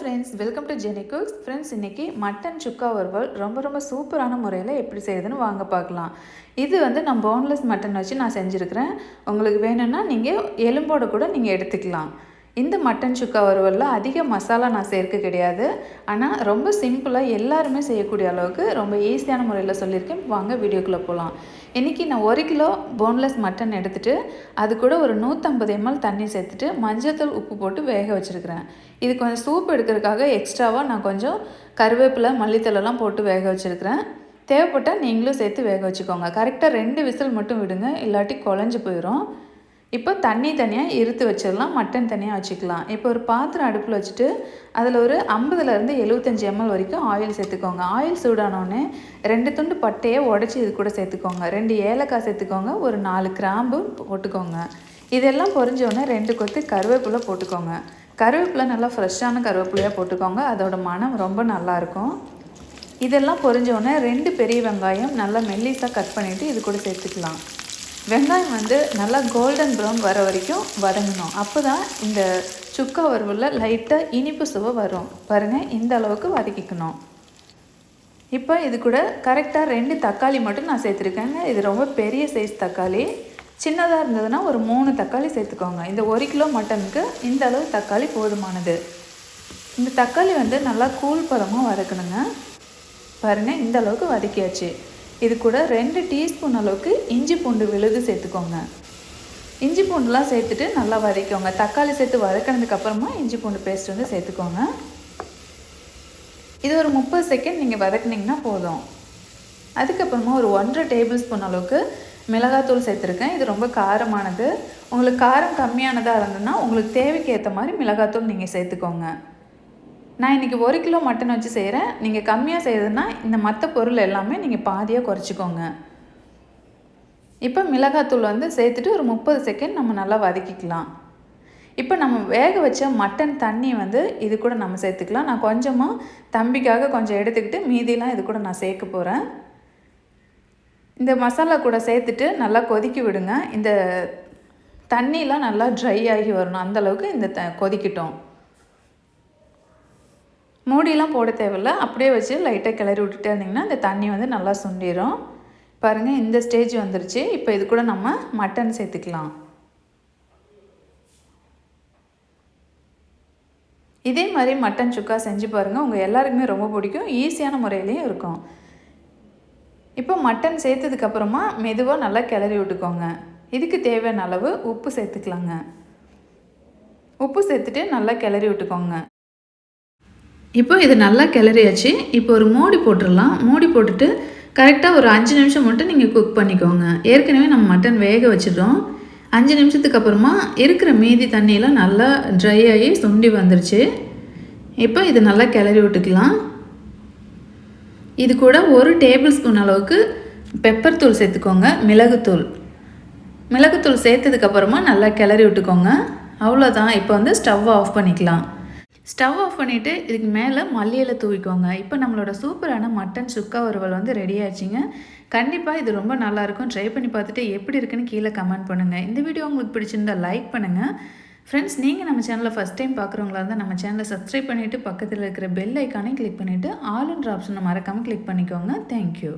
Friends, welcome to Jenny cooks. Friends, இன்றைக்கி mutton சுக்கா வறுவல் ரொம்ப சூப்பரான முறையில் எப்படி செய்யுதுன்னு வாங்க பார்க்கலாம். இது வந்து நான் போன்லெஸ் மட்டன் வச்சு நான் செஞ்சுருக்கிறேன். உங்களுக்கு வேணும்னா நீங்கள் எலும்போடு கூட நீங்கள் எடுத்துக்கலாம். இந்த மட்டன் சுக்கா வறுவலில் அதிக மசாலா நான் சேர்க்க கிடையாது. ஆனால் ரொம்ப சிம்பிளாக எல்லாருமே செய்யக்கூடிய அளவுக்கு ரொம்ப ஈஸியான முறையில் சொல்லியிருக்கேன். வாங்க வீடியோக்குள்ளே போகலாம். இன்றைக்கி நான் 1 கிலோ போன்லெஸ் மட்டன் எடுத்துகிட்டு அது கூட ஒரு 150 ml தண்ணி சேர்த்துட்டு மஞ்சத்தூள் உப்பு போட்டு வேக வச்சுருக்கிறேன். இது கொஞ்சம் சூப் எடுக்கிறதுக்காக எக்ஸ்ட்ராவாக நான் கொஞ்சம் கருவேப்பிலை மல்லித்தூளெல்லாம் போட்டு வேக வச்சுருக்கிறேன். தேவைப்பட்டால் நீங்களும் சேர்த்து வேக வச்சுக்கோங்க. கரெக்டாக 2 விசில் மட்டும் விடுங்க, இல்லாட்டி குழஞ்சி போயிடும். இப்போ தண்ணி தனியாக இருத்து வச்சிடலாம், மட்டன் தனியாக வச்சுக்கலாம். இப்போ ஒரு பாத்திரம் அடுப்பில் வச்சுட்டு அதில் ஒரு 50லேருந்து 75 ml வரைக்கும் ஆயில் சேர்த்துக்கோங்க. ஆயில் சூடானோடனே 2 துண்டு பட்டையை உடச்சி இது கூட சேர்த்துக்கோங்க. 2 ஏலக்காய் சேர்த்துக்கோங்க. ஒரு 4 கிராம்பு போட்டுக்கோங்க. இதெல்லாம் பொரிஞ்சோடனே 2 கொத்து கருவேப்பிலை போட்டுக்கோங்க. கருவேப்பிலை நல்லா ஃப்ரெஷ்ஷான கருவேப்பிலையாக போட்டுக்கோங்க, அதோட மனம் ரொம்ப நல்லாயிருக்கும். இதெல்லாம் பொரிஞ்சோடனே 2 பெரிய வெங்காயம் நல்லா மெல்லிஸாக கட் பண்ணிவிட்டு இது கூட சேர்த்துக்கலாம். வெங்காயம் வந்து நல்லா கோல்டன் ப்ரௌன் வர வரைக்கும் வதங்கணும். அப்போ தான் இந்த சுக்கா வறுவலில் லைட்டாக இனிப்பு சுவை வரும். பாருங்கள், இந்த அளவுக்கு வதக்கிக்கணும். இப்போ இது கூட கரெக்டாக 2 தக்காளி மட்டும் நான் சேர்த்துருக்கேங்க. இது ரொம்ப பெரிய சைஸ் தக்காளி. சின்னதாக இருந்ததுன்னா ஒரு 3 தக்காளி சேர்த்துக்கோங்க. இந்த 1 கிலோ மட்டனுக்கு இந்த அளவு தக்காளி போதுமானது. இந்த தக்காளி வந்து நல்லா கூழ் பதமாக வதக்கணுங்க. பாருங்கள், இந்த அளவுக்கு வதக்கியாச்சு. இது கூட 2 டீஸ்பூன் அளவுக்கு இஞ்சி பூண்டு விழுது சேர்த்துக்கோங்க. இஞ்சி பூண்டுலாம் சேர்த்துட்டு நல்லா வதக்கிக்கோங்க. தக்காளி சேர்த்து வதக்கினதுக்கப்புறமா இஞ்சி பூண்டு பேஸ்ட் வந்து சேர்த்துக்கோங்க. இது ஒரு 30 செகண்ட் நீங்கள் வதக்குனிங்கன்னா போதும். அதுக்கப்புறமா ஒரு 1.5 டேபிள் ஸ்பூன் அளவுக்கு மிளகாத்தூள் சேர்த்துருக்கேன். இது ரொம்ப காரமானது. உங்களுக்கு காரம் கம்மியானதாக இருந்ததுன்னா உங்களுக்கு தேவைக்கு ஏற்ற மாதிரி மிளகாத்தூள் நீங்கள் சேர்த்துக்கோங்க. நான் இன்றைக்கி 1 கிலோ மட்டன் வச்சு செய்கிறேன். நீங்கள் கம்மியாக செய்கிறதுனா இந்த மற்ற பொருள் எல்லாமே நீங்கள் பாதியாக குறைச்சிக்கோங்க. இப்போ மிளகாத்தூள் வந்து சேர்த்துட்டு ஒரு 30 செகண்ட் நம்ம நல்லா வதக்கிக்கலாம். இப்போ நம்ம வேக வச்ச மட்டன் தண்ணி வந்து இது கூட நம்ம சேர்த்துக்கலாம். நான் கொஞ்சமாக தம்பிக்காக கொஞ்சம் எடுத்துக்கிட்டு மீதியெல்லாம் இது கூட நான் சேர்க்க போகிறேன். இந்த மசாலா கூட சேர்த்துட்டு நல்லா கொதிக்க விடுங்க. இந்த தண்ணிலாம் நல்லா ட்ரை ஆகி வரணும், அந்தளவுக்கு இந்த கொதிக்கட்டும். மூடியெலாம் போட தேவையில்ல, அப்படியே வச்சு லைட்டாக கிளறி விட்டுட்டே இருந்திங்கன்னா இந்த தண்ணி வந்து நல்லா சுண்டிடும். பாருங்கள், இந்த ஸ்டேஜ் வந்துருச்சு. இப்போ இது கூட நம்ம மட்டன் சேர்த்துக்கலாம். இதே மாதிரி மட்டன் சுக்கா செஞ்சு பாருங்கள், உங்கள் எல்லாருக்குமே ரொம்ப பிடிக்கும். ஈஸியான முறையிலையும் இருக்கும். இப்போ மட்டன் சேர்த்ததுக்கப்புறமா மெதுவாக நல்லா கிளறி விட்டுக்கோங்க. இதுக்கு தேவையான அளவு உப்பு சேர்த்துக்கலாங்க. உப்பு சேர்த்துட்டு நல்லா கிளறி விட்டுக்கோங்க. இப்போ இது நல்லா கிளறியாச்சு. இப்போ ஒரு மூடி போட்டுடலாம். மூடி போட்டுட்டு கரெக்டாக ஒரு 5 நிமிஷம் மட்டும் நீங்கள் குக் பண்ணிக்கோங்க. ஏற்கனவே நம்ம மட்டன் வேக வச்சிட்டோம். 5 நிமிஷத்துக்கு அப்புறமா இருக்கிற மீதி தண்ணியெலாம் நல்லா ட்ரை ஆகி சுண்டி வந்துருச்சு. இப்போ இது நல்லா கிளறி விட்டுக்கலாம். இது கூட 1 டேபிள் ஸ்பூன் அளவுக்கு பெப்பர் தூள் சேர்த்துக்கோங்க. மிளகுத்தூள் சேர்த்ததுக்கப்புறமா நல்லா கிளறி விட்டுக்கோங்க. அவ்வளோதான். இப்போ வந்து ஸ்டவ் ஆஃப் பண்ணிக்கலாம். ஸ்டவ் ஆஃப் பண்ணிவிட்டு இதுக்கு மேலே மல்லி இலை தூவிக்கோங்க. இப்போ நம்மளோட சூப்பரான மட்டன் சுக்கா வறுவல் வந்து ரெடி ஆச்சுங்க. கண்டிப்பாக இது ரொம்ப நல்லாயிருக்கும். ட்ரை பண்ணி பார்த்துட்டு எப்படி இருக்குன்னு கீழே கமெண்ட் பண்ணுங்கள். இந்த வீடியோ உங்களுக்கு பிடிச்சிருந்தா லைக் பண்ணுங்கள். ஃப்ரெண்ட்ஸ், நீங்கள் நம்ம சேனலை ஃபஸ்ட் டைம் பார்க்குறவங்களா இருந்தால் நம்ம சேனலை சப்ஸ்கிரைப் பண்ணிவிட்டு பக்கத்தில் இருக்கிற பெல் ஐக்கானையும் கிளிக் பண்ணிவிட்டு ஆல்ன்ற ஆப்ஷனை மறக்காமல் கிளிக் பண்ணிக்கோங்க. தேங்க்யூ.